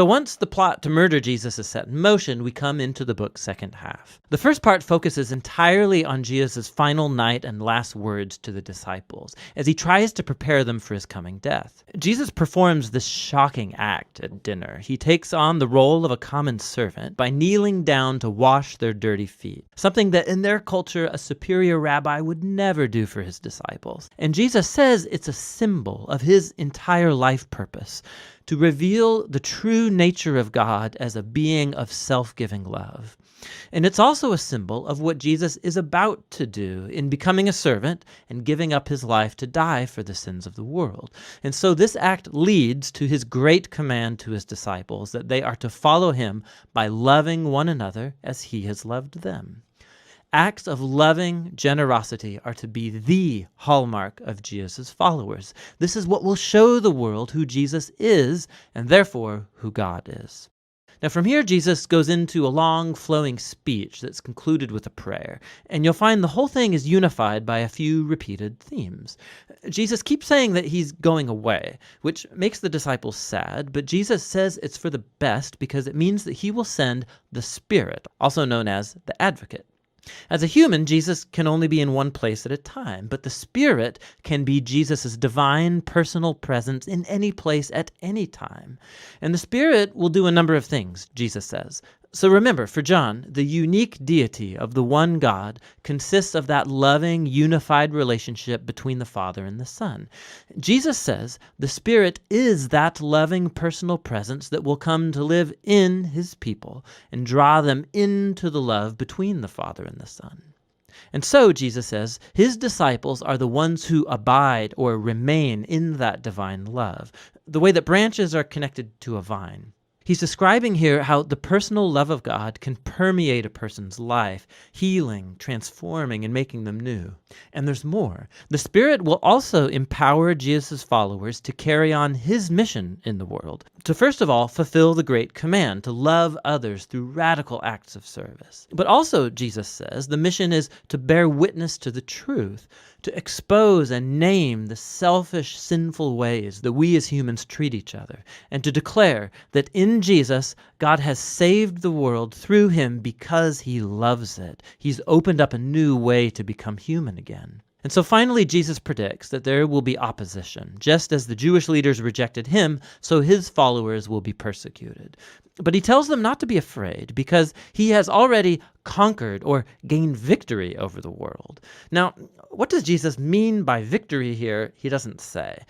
So once the plot to murder Jesus is set in motion, we come into the book's second half. The first part focuses entirely on Jesus' final night and last words to the disciples, as he tries to prepare them for his coming death. Jesus performs this shocking act at dinner. He takes on the role of a common servant by kneeling down to wash their dirty feet, something that in their culture a superior rabbi would never do for his disciples. And Jesus says it's a symbol of his entire life purpose, to reveal the true nature of God as a being of self-giving love. And it's also a symbol of what Jesus is about to do in becoming a servant and giving up his life to die for the sins of the world. And so this act leads to his great command to his disciples that they are to follow him by loving one another as he has loved them. Acts of loving generosity are to be the hallmark of Jesus' followers. This is what will show the world who Jesus is, and therefore who God is. Now from here, Jesus goes into a long, flowing speech that's concluded with a prayer, and you'll find the whole thing is unified by a few repeated themes. Jesus keeps saying that he's going away, which makes the disciples sad, but Jesus says it's for the best because it means that he will send the Spirit, also known as the Advocate. As a human, Jesus can only be in one place at a time, but the Spirit can be Jesus' divine personal presence in any place at any time. And the Spirit will do a number of things, Jesus says. So remember, for John, the unique deity of the one God consists of that loving, unified relationship between the Father and the Son. Jesus says the Spirit is that loving personal presence that will come to live in his people and draw them into the love between the Father and the Son. And so, Jesus says, his disciples are the ones who abide or remain in that divine love, the way that branches are connected to a vine. He's describing here how the personal love of God can permeate a person's life, healing, transforming, and making them new. And there's more. The Spirit will also empower Jesus' followers to carry on his mission in the world, to first of all fulfill the great command to love others through radical acts of service. But also, Jesus says, the mission is to bear witness to the truth, to expose and name the selfish, sinful ways that we as humans treat each other, and to declare that in Jesus, God has saved the world through him because he loves it. He's opened up a new way to become human again. And so finally, Jesus predicts that there will be opposition. Just as the Jewish leaders rejected him, so his followers will be persecuted. But he tells them not to be afraid because he has already conquered or gained victory over the world. Now, what does Jesus mean by victory here? He doesn't say.